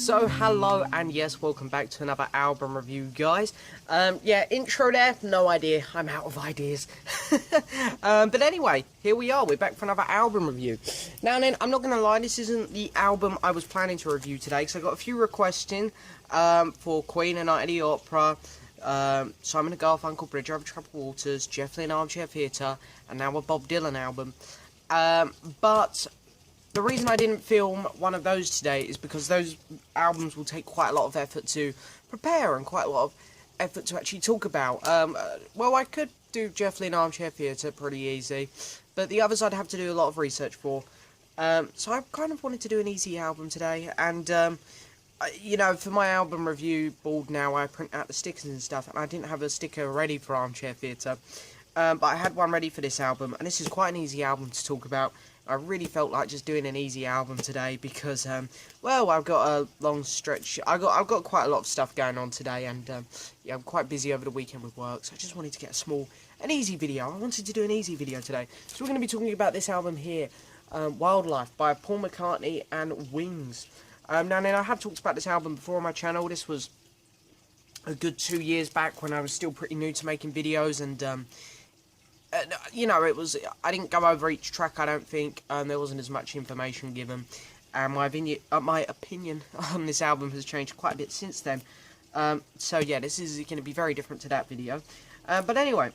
So hello and yes, welcome back to another album review, guys. Yeah, intro there, no idea, I'm out of ideas. But anyway, here we are, we're back for another album review. Now then, I'm not going to lie, this isn't the album I was planning to review today, because I got a few requests in for Queen, A Night at the Opera, Simon & Garfunkel, Bridge Over Troubled Waters, Jeff Lynne Armchair Theatre, and now a Bob Dylan album. But the reason I didn't film one of those today is because those albums will take quite a lot of effort to prepare and quite a lot of effort to actually talk about. Well, I could do Jeff Lynne Armchair Theatre pretty easy, but the others I'd have to do a lot of research for. So I kind of wanted to do an easy album today, and you know, for my album review board now, I print out the stickers and stuff, and I didn't have a sticker ready for Armchair Theatre, but I had one ready for this album, and this is quite an easy album to talk about. I really felt like just doing an easy album today because, well, I've got a long stretch. I've got quite a lot of stuff going on today, and yeah, I'm quite busy over the weekend with work. So I just wanted to get an easy video. I wanted to do an easy video today. So we're going to be talking about this album here, Wildlife by Paul McCartney and Wings. Now then, I have talked about this album before on my channel. This was a good 2 years back when I was still pretty new to making videos, and you know, I didn't go over each track, I don't think. There wasn't as much information given. And my opinion on this album has changed quite a bit since then. So yeah, this is going to be very different to that video. But anyway,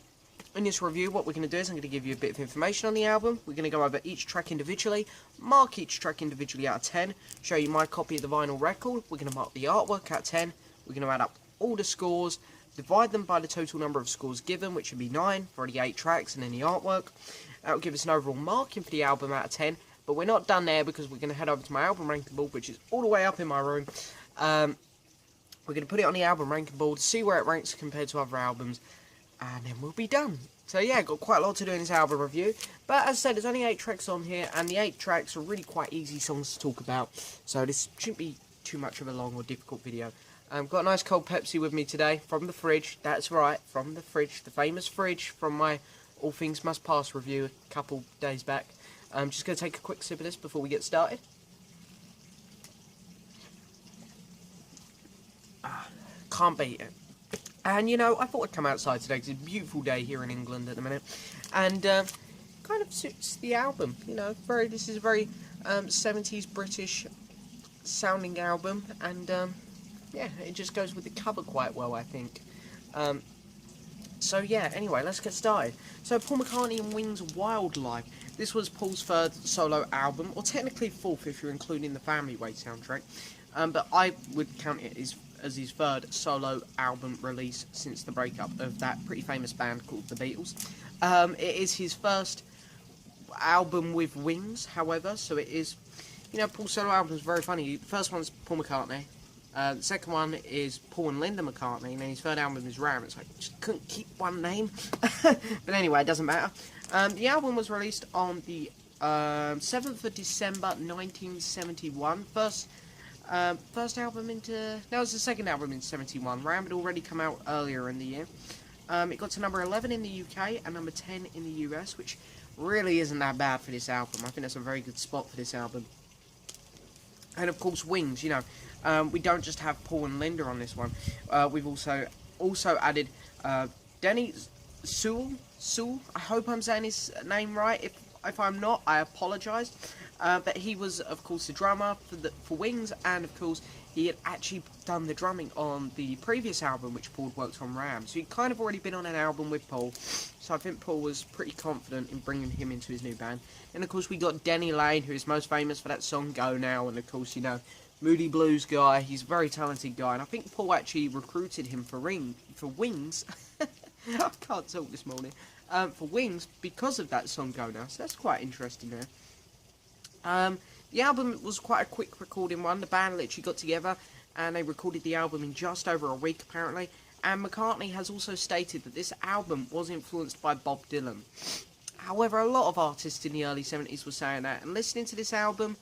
in this review, what we're going to do is I'm going to give you a bit of information on the album. We're going to go over each track individually, mark each track individually out of 10, show you my copy of the vinyl record. We're going to mark the artwork out of 10. We're going to add up all the scores, divide them by the total number of scores given, which would be 9 for the 8 tracks and then the artwork. That will give us an overall marking for the album out of 10, but we're not done there because we're going to head over to my album ranking board, which is all the way up in my room. We're going to put it on the album ranking board, see where it ranks compared to other albums, and then we'll be done. So yeah, got quite a lot to do in this album review, but as I said, there's only 8 tracks on here, and the 8 tracks are really quite easy songs to talk about, so this shouldn't be too much of a long or difficult video. I've got a nice cold Pepsi with me today, from the fridge, that's right, from the fridge, the famous fridge from my All Things Must Pass review a couple days back. I'm just going to take a quick sip of this before we get started. Can't beat it. And you know, I thought I'd come outside today because it's a beautiful day here in England at the minute, and kind of suits the album, you know, this is a very 70s British sounding album, and yeah, it just goes with the cover quite well, I think. So yeah, anyway, let's get started. So Paul McCartney and Wings, Wildlife. This was Paul's third solo album, or technically fourth if you're including the Family Way soundtrack. But I would count it as his third solo album release since the breakup of that pretty famous band called the Beatles. It is his first album with Wings, however, so it is, you know, Paul's solo album is very funny. The first one's Paul McCartney. The second one is Paul and Linda McCartney, and then his third album is Ram. It's like, just couldn't keep one name. But anyway, it doesn't matter. The album was released on the 7th of December 1971. First album into... No, it was the second album in 71. Ram had already come out earlier in the year. It got to number 11 in the UK and number 10 in the US, which really isn't that bad for this album. I think that's a very good spot for this album. And of course, Wings, you know, we don't just have Paul and Linda on this one. We've also added Denny Sewell. I hope I'm saying his name right. If I'm not, I apologise. But he was, of course, the drummer for Wings, and of course, he had actually done the drumming on the previous album, which Paul worked on Ram. So he'd kind of already been on an album with Paul. So I think Paul was pretty confident in bringing him into his new band. And of course, we got Denny Laine, who is most famous for that song Go Now, and of course, you know, Moody Blues guy. He's a very talented guy, and I think Paul actually recruited him for Wings. I can't talk this morning. For Wings because of that song Go Now. So that's quite interesting there. The album was quite a quick recording one. The band literally got together and they recorded the album in just over a week, apparently. And McCartney has also stated that this album was influenced by Bob Dylan. However, a lot of artists in the early 70s were saying that, and listening to this album,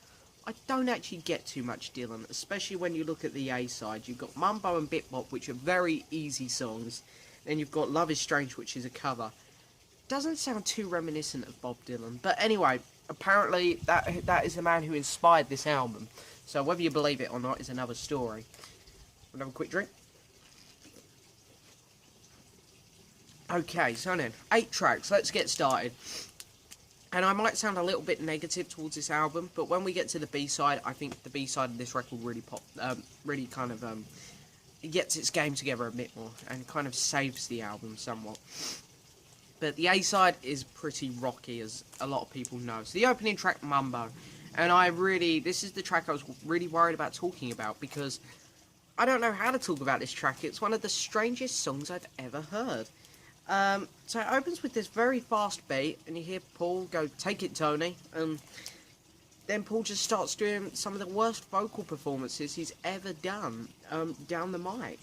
I don't actually get too much Dylan, especially when you look at the A-side. You've got Mumbo and Bebop, which are very easy songs. Then you've got Love is Strange, which is a cover. Doesn't sound too reminiscent of Bob Dylan, but anyway, apparently that is the man who inspired this album. So whether you believe it or not is another story. We'll have a quick drink. Okay, so then, 8 tracks, let's get started. And I might sound a little bit negative towards this album, but when we get to the B-side, I think the B-side of this record really kind of gets its game together a bit more, and kind of saves the album somewhat. But the A-side is pretty rocky, as a lot of people know. So the opening track, Mumbo, and this is the track I was really worried about talking about, because I don't know how to talk about this track. It's one of the strangest songs I've ever heard. So it opens with this very fast beat, and you hear Paul go, "Take it, Tony," and then Paul just starts doing some of the worst vocal performances he's ever done, down the mic.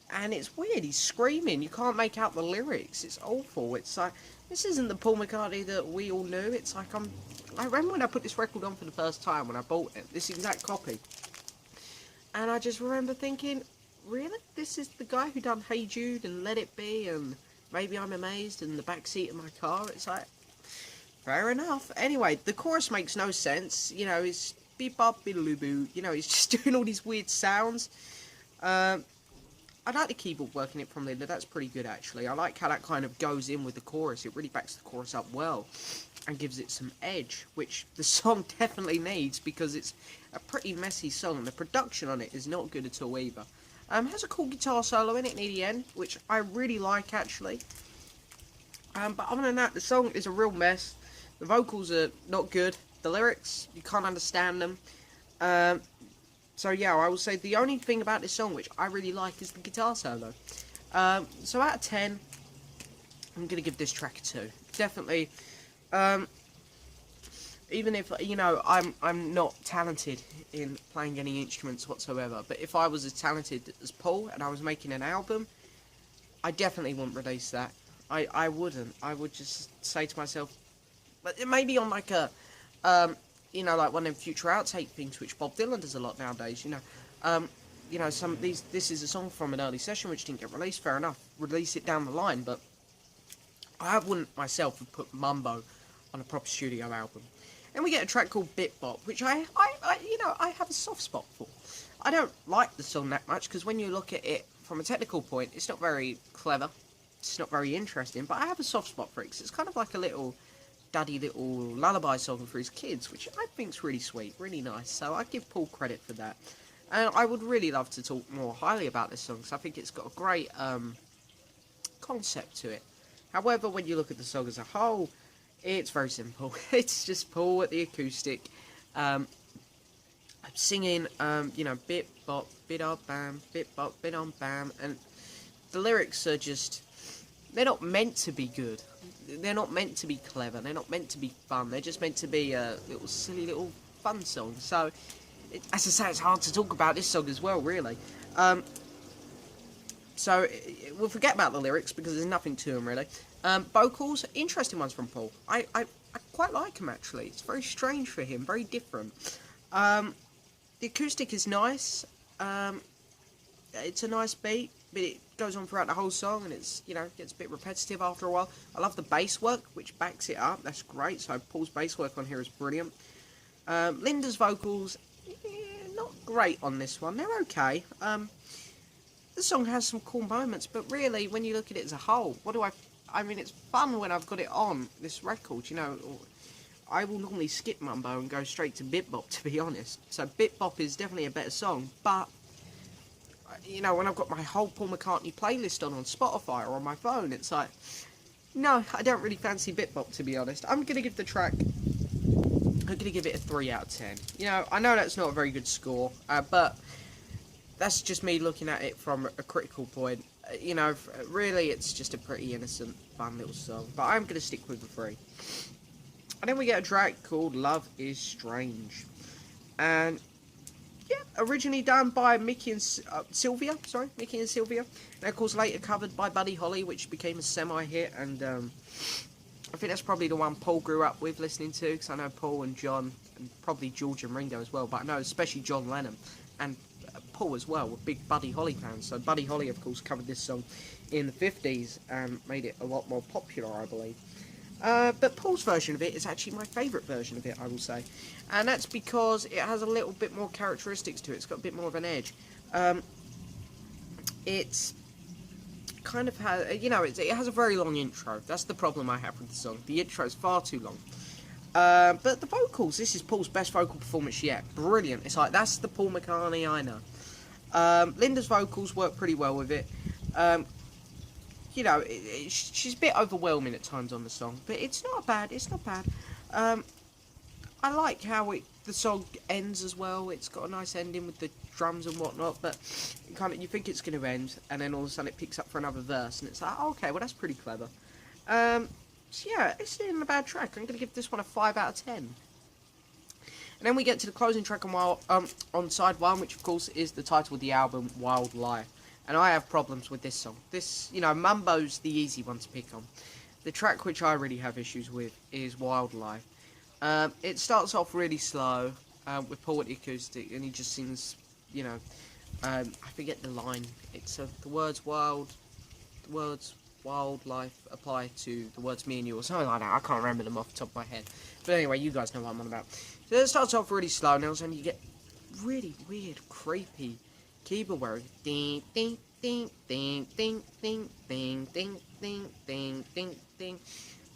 And it's weird, he's screaming, you can't make out the lyrics, it's awful. It's like, this isn't the Paul McCartney that we all knew. It's like, I remember when I put this record on for the first time, when I bought it, this exact copy. And I just remember thinking, really? This is the guy who done Hey Jude and Let It Be and Maybe I'm Amazed in the backseat of my car? It's like, fair enough. Anyway, the chorus makes no sense. You know, it's beep bop biddle boo. You know, he's just doing all these weird sounds. I like the keyboard working it from Linda. That's pretty good, actually. I like how that kind of goes in with the chorus. It really backs the chorus up well and gives it some edge, which the song definitely needs, because it's a pretty messy song. The production on it is not good at all either. Has a cool guitar solo in it near the end, which I really like, actually. But other than that, the song is a real mess. The vocals are not good. The lyrics, you can't understand them. So yeah, I will say the only thing about this song which I really like is the guitar solo. So out of 10, I'm going to give this track a 2. Definitely. Even if, you know, I'm not talented in playing any instruments whatsoever, but if I was as talented as Paul and I was making an album, I definitely wouldn't release that. I wouldn't. I would just say to myself, but it may be on like a, you know, like one of them future outtake things, which Bob Dylan does a lot nowadays, you know. You know, this is a song from an early session which didn't get released, fair enough. Release it down the line, but I wouldn't myself have put Mumbo on a proper studio album. And we get a track called Bit Bop, which I you know, I have a soft spot for. I don't like the song that much, because when you look at it from a technical point, it's not very clever. It's not very interesting, but I have a soft spot for it, because it's kind of like a little daddy little lullaby song for his kids, which I think's really sweet, really nice. So I give Paul credit for that. And I would really love to talk more highly about this song, because I think it's got a great concept to it. However, when you look at the song as a whole, it's very simple. It's just Paul at the acoustic, singing, you know, bit bop, bit on bam, bit bop, bit on bam, and the lyrics are just, they're not meant to be good. They're not meant to be clever. They're not meant to be fun. They're just meant to be a little silly little fun song. So, as I say, it's hard to talk about this song as well, really. So, we'll forget about the lyrics, because there's nothing to them, really. Vocals, interesting ones from Paul. I quite like him, actually. It's very strange for him, very different. The acoustic is nice. It's a nice beat, but it goes on throughout the whole song, and it's, you know, gets a bit repetitive after a while. I love the bass work, which backs it up. That's great. So Paul's bass work on here is brilliant. Linda's vocals, not great on this one. They're okay. The song has some cool moments, but really, when you look at it as a whole, I mean, it's fun when I've got it on this record, you know. I will normally skip Mumbo and go straight to Bit Bop, to be honest. So Bit Bop is definitely a better song, but, you know, when I've got my whole Paul McCartney playlist on Spotify or on my phone, it's like, no, I don't really fancy Bit Bop, to be honest. I'm going to give the track, I'm going to give it a 3 out of 10. You know, I know that's not a very good score, but that's just me looking at it from a critical point. You know, really, it's just a pretty innocent, fun little song. But I'm going to stick with the 3. And then we get a track called Love Is Strange. And, yeah, originally done by Mickey and Sylvia. And, of course, later covered by Buddy Holly, which became a semi-hit. And I think that's probably the one Paul grew up with listening to. Because I know Paul and John, and probably George and Ringo as well. But I know especially John Lennon and Paul as well were big Buddy Holly fans. So Buddy Holly, of course, covered this song in the 50s and made it a lot more popular, I believe. But Paul's version of it is actually my favourite version of it, I will say. And that's because it has a little bit more characteristics to it. It's got a bit more of an edge. It's kind of has, you know, it has a very long intro. That's the problem I have with the song. The intro is far too long. But the vocals, this is Paul's best vocal performance yet. Brilliant. It's like, that's the Paul McCartney I know. Linda's vocals work pretty well with it. You know, she's a bit overwhelming at times on the song, but it's not bad. It's not bad. I like how the song ends as well. It's got a nice ending with the drums and whatnot, but you think it's going to end, and then all of a sudden it picks up for another verse, and it's like, oh, okay, well that's pretty clever. So yeah, it's not a bad track. I'm going to give this one a 5 out of 10. And then we get to the closing track on side 1, which of course is the title of the album, Wild Life. And I have problems with this song. This, you know, Mumbo's the easy one to pick on. The track which I really have issues with is Wildlife. It starts off really slow with Paul at the acoustic, and he just sings, you know, I forget the line. It's the words wildlife apply to the words me and you, or something like that. I can't remember them off the top of my head. But anyway, you guys know what I'm on about. So it starts off really slow, and all of a sudden you get really weird, creepy keyboard where ding ding ding ding ding ding ding ding ding ding ding ding.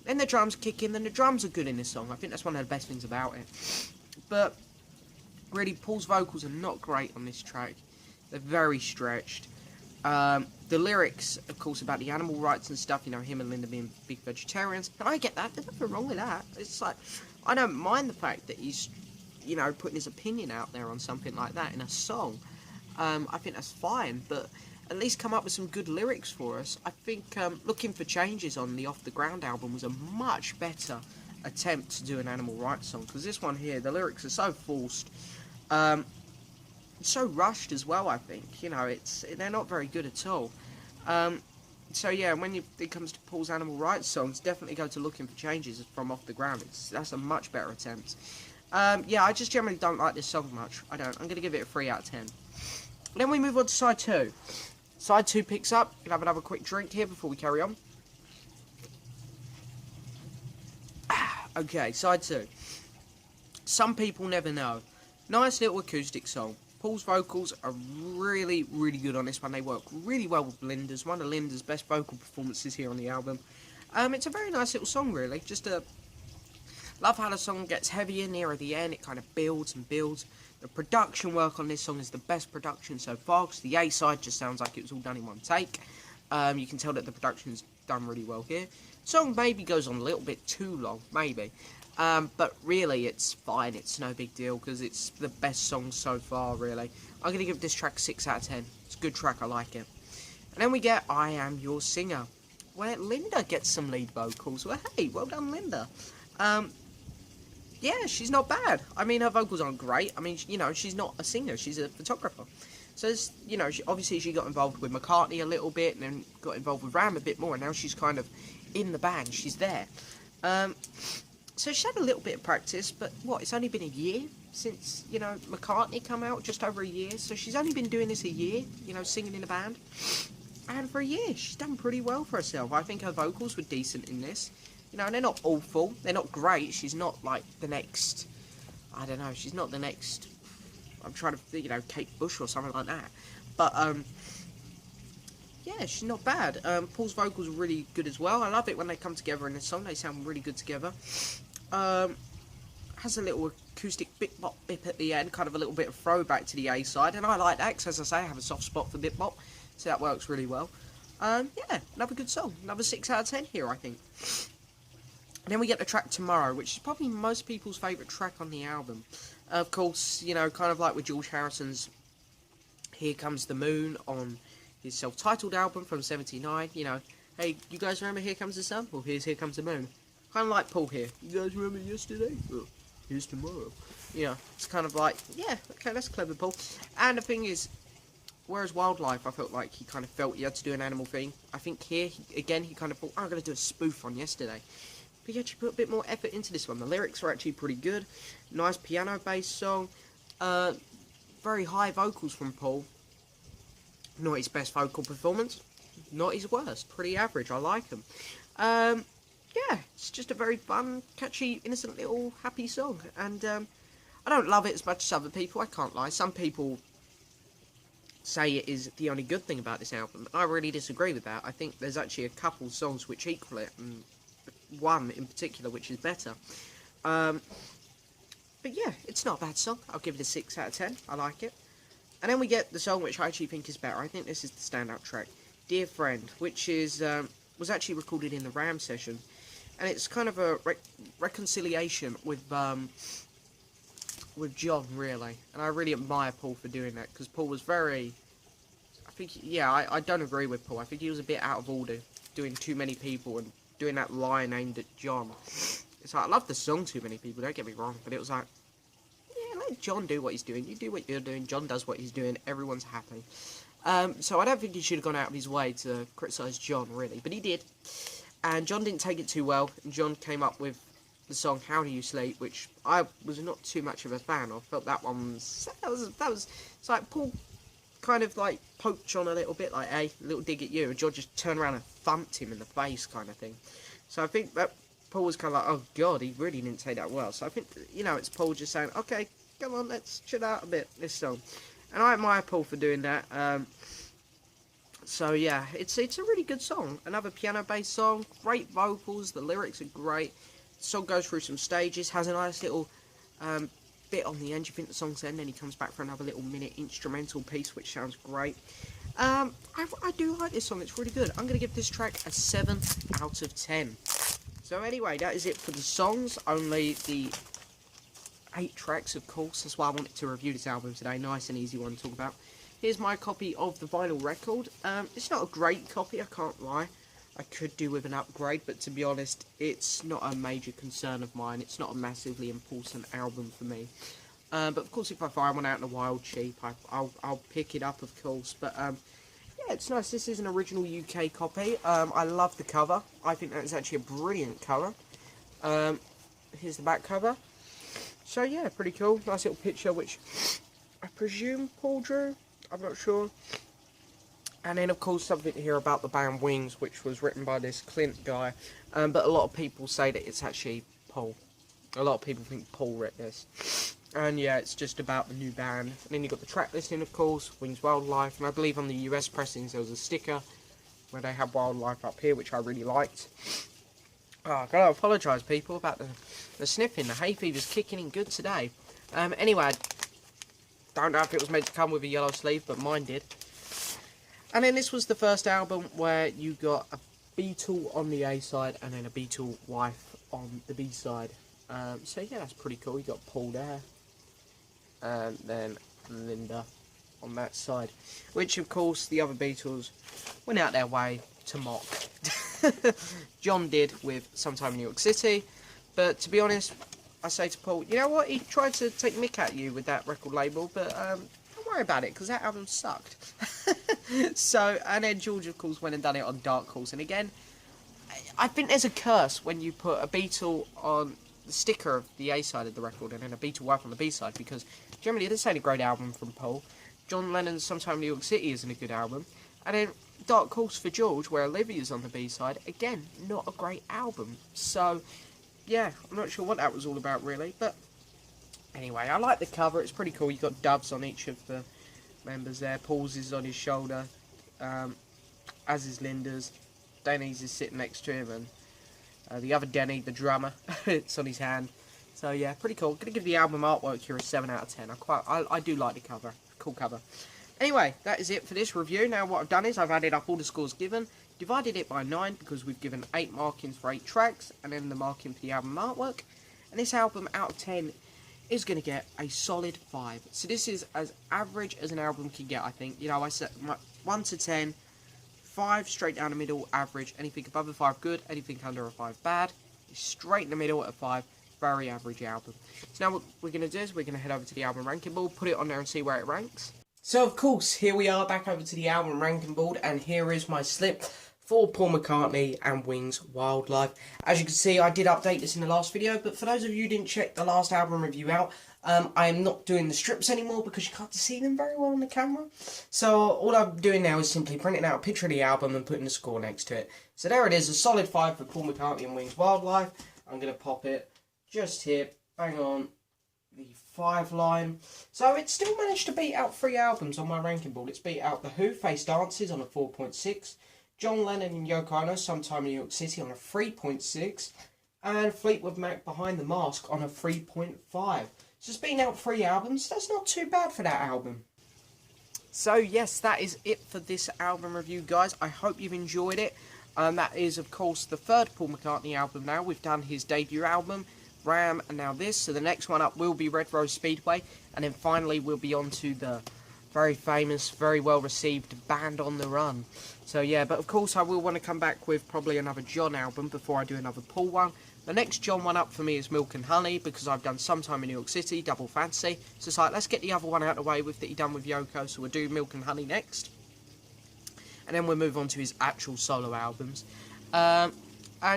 Then the drums kick in, and the drums are good in this song. I think that's one of the best things about it. But really, Paul's vocals are not great on this track. They're very stretched. The lyrics, of course, about the animal rights and stuff, you know, him and Linda being big vegetarians. And I get that. There's nothing wrong with that. It's like, I don't mind the fact that he's, you know, putting his opinion out there on something like that in a song. I think that's fine, but at least come up with some good lyrics for us. I think Looking for Changes on the Off the Ground album was a much better attempt to do an animal rights song, because this one here, the lyrics are so forced, so rushed as well. I think, you know, they're not very good at all. So yeah, when it comes to Paul's animal rights songs, definitely go to Looking for Changes from Off the Ground. That's a much better attempt. Yeah, I just generally don't like this song much. I don't. I'm going to give it a 3 out of 10. Then we move on to side 2. Side 2 picks up. Gonna have another quick drink here before we carry on. Okay, side 2. Some People Never Know. Nice little acoustic song. Paul's vocals are really, really good on this one. They work really well with Linda's. One of Linda's best vocal performances here on the album. It's a very nice little song, really. Just love how the song gets heavier nearer the end. It kind of builds and builds. The production work on this song is the best production so far, because the A-side just sounds like it was all done in one take. You can tell that the production's done really well here. Song maybe goes on a little bit too long, maybe. But really, it's fine. It's no big deal, because it's the best song so far, really. I'm going to give this track 6 out of 10. It's a good track. I like it. And then we get I Am Your Singer, where Linda gets some lead vocals. Well, hey, well done, Linda. Yeah, she's not bad. I mean, her vocals aren't great. I mean, you know, she's not a singer. She's a photographer. So, you know, obviously she got involved with McCartney a little bit, and then got involved with Ram a bit more, and now she's kind of in the band. She's there. So she's had a little bit of practice, but what, it's only been a year since, you know, McCartney come out, just over a year. So she's only been doing this a year, you know, singing in a band. And for a year, she's done pretty well for herself. I think her vocals were decent in this. You know, they're not awful. They're not great. She's not like the next, I don't know, she's not the next, I'm trying to think, you know, Kate Bush or something like that. But, yeah, she's not bad. Paul's vocals are really good as well. I love it when they come together in this song. They sound really good together. Has a little acoustic bip-bop bip at the end, kind of a little bit of throwback to the A-side. And I like that, because as I say, I have a soft spot for bip-bop. So that works really well. Yeah, another good song. Another 6 out of 10 here, I think. And then we get the track Tomorrow, which is probably most people's favourite track on the album. Of course, you know, kind of like with George Harrison's Here Comes the Moon on his self-titled album from '79. You know, hey, you guys remember Here Comes the Sun? Well, here's Here Comes the Moon. Kind of like Paul here. You guys remember yesterday? Well, here's tomorrow. You know, it's kind of like, yeah, okay, that's clever, Paul. And the thing is, whereas Wildlife, I felt like he kind of felt he had to do an animal thing. I think here, he kind of thought, oh, I'm going to do a spoof on yesterday. But he actually put a bit more effort into this one. The lyrics are actually pretty good. Nice piano-based song. Very high vocals from Paul. Not his best vocal performance. Not his worst. Pretty average. I like him. yeah, it's just a very fun, catchy, innocent little happy song. And I don't love it as much as other people, I can't lie. Some people say it is the only good thing about this album. I really disagree with that. I think there's actually a couple songs which equal it, and one in particular which is better. But yeah, it's not a bad song. I'll give it a 6 out of 10. I like it. And then we get the song which I actually think is better. I think this is the standout track, Dear Friend, which is was actually recorded in the Ram session. And it's kind of a reconciliation with John, really. And I really admire Paul for doing that, because Paul was very... I think, yeah, I don't agree with Paul. I think he was a bit out of order, doing Too Many People and doing that line aimed at John. It's like, I love the song Too Many People, don't get me wrong, but it was like, yeah, let John do what he's doing. You do what you're doing, John does what he's doing, everyone's happy. So I don't think he should have gone out of his way to criticise John, really, but he did. And John didn't take it too well, and John came up with the song How Do You Sleep, which I was not too much of a fan of. Felt that one was, it's like Paul kind of like poked John a little bit, like, hey, a little dig at you, and John just turned around and thumped him in the face, kind of thing. So I think that Paul was kind of like, oh god, he really didn't take that well. So I think, you know, it's Paul just saying, okay, come on, let's chill out a bit, this song. And I admire Paul for doing that. So yeah, it's a really good song. Another piano-based song, great vocals, the lyrics are great. The song goes through some stages, has a nice little bit on the end. You think the song's end, then he comes back for another little minute instrumental piece, which sounds great. I do like this song, it's really good. I'm going to give this track a 7 out of 10. So anyway, that is it for the songs. Only the 8 tracks, of course. That's why I wanted to review this album today. Nice and easy one to talk about. Here's my copy of the vinyl record. It's not a great copy, I can't lie. I could do with an upgrade, but to be honest, it's not a major concern of mine. It's not a massively important album for me. But of course, if I find one out in the wild cheap, I'll pick it up, of course. But yeah, it's nice. This is an original UK copy. I love the cover. I think that is actually a brilliant cover. Here's the back cover. So yeah, pretty cool. Nice little picture, which I presume Paul drew. I'm not sure. And then, of course, something here about the band Wings, which was written by this Clint guy. But a lot of people say that it's actually Paul. A lot of people think Paul wrote this. And yeah, it's just about the new band. And then you've got the track listing, of course, Wings Wildlife. And I believe on the US pressings there was a sticker where they had Wildlife up here, which I really liked. Oh, I've got to apologise, people, about the sniffing. The hay fever's kicking in good today. Anyway, don't know if it was meant to come with a yellow sleeve, but mine did. And then this was the first album where you got a Beatle on the A side and then a Beatle wife on the B side. So yeah, that's pretty cool. You got Paul there, and then Linda on that side, which of course the other Beatles went out their way to mock. John did with Sometime in New York City, but to be honest, I say to Paul, you know what, he tried to take mick at you with that record label, but don't worry about it, because that album sucked. So, and then George, of course, went and done it on Dark Horse, and again, I think there's a curse when you put a Beatle on the sticker of the A side of the record, and then a Beatle wife on the B side, because generally this ain't a great album from Paul. John Lennon's Sometime in New York City isn't a good album, and then Dark Horse for George, where Olivia's on the B side, again, not a great album. So, yeah, I'm not sure what that was all about, really, but anyway, I like the cover, it's pretty cool. You've got doves on each of the members there. Paul's is on his shoulder, as is Linda's. Denny's is sitting next to him, and the other Denny, the drummer, it's on his hand. So yeah, pretty cool. Gonna give the album artwork here a 7 out of 10. I do like the cover, cool cover. Anyway, that is it for this review. Now what I've done is I've added up all the scores given, divided it by 9 because we've given 8 markings for 8 tracks, and then the marking for the album artwork. And this album out of 10 is going to get a solid 5. So this is as average as an album can get, I think. You know, I set 1 to 10, 5 straight down the middle, average. Anything above a 5, good. Anything under a 5, bad. Straight in the middle at a 5, very average album. So now what we're going to do is we're going to head over to the album ranking board, put it on there and see where it ranks. So of course, here we are back over to the album ranking board, and here is my slip for Paul McCartney and Wings Wildlife. As you can see, I did update this in the last video, but for those of you who didn't check the last album review out, I am not doing the strips anymore because you can't see them very well on the camera. So all I'm doing now is simply printing out a picture of the album and putting the score next to it. So there it is, a solid 5 for Paul McCartney and Wings Wildlife. I'm going to pop it just here, bang on the 5 line. So it still managed to beat out 3 albums on my ranking board. It's beat out The Who, Face Dances on a 4.6, John Lennon and Yoko Ono, Sometime in New York City on a 3.6, and Fleetwood Mac, Behind the Mask on a 3.5. So it's been out 3 albums. That's not too bad for that album. So yes, that is it for this album review, guys. I hope you've enjoyed it. That is, of course, the 3rd Paul McCartney album now. We've done his debut album, Ram, and now this. So the next one up will be Red Rose Speedway. And then finally we'll be on to the very famous, very well received Band on the Run. So yeah, but of course I will want to come back with probably another John album before I do another Paul one. The next John one up for me is Milk and Honey, because I've done Sometime in New York City, Double Fancy. So it's like, let's get the other one out of the way with that he done with Yoko, so we'll do Milk and Honey next. And then we'll move on to his actual solo albums. And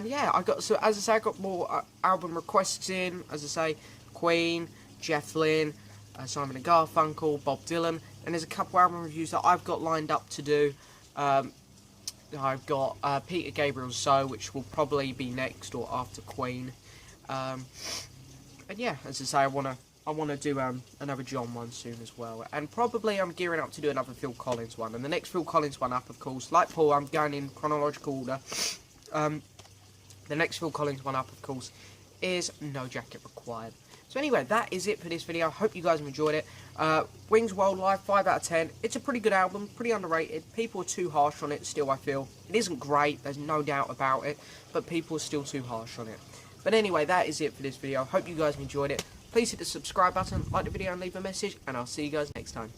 yeah, as I say, I got more album requests in. As I say, Queen, Jeff Lynne, Simon and Garfunkel, Bob Dylan, and there's a couple album reviews that I've got lined up to do. I've got Peter Gabriel's So, which will probably be next or after Queen. And yeah, as I say, I want to do another John one soon as well. And probably I'm gearing up to do another Phil Collins one. And the next Phil Collins one up, of course, like Paul, I'm going in chronological order. The next Phil Collins one up, of course, is No Jacket Required. So anyway, that is it for this video. I hope you guys have enjoyed it. Wings Wildlife, 5 out of 10. It's a pretty good album, pretty underrated. People are too harsh on it still, I feel. It isn't great, there's no doubt about it, but people are still too harsh on it. But anyway, that is it for this video. I hope you guys have enjoyed it. Please hit the subscribe button, like the video and leave a message, and I'll see you guys next time.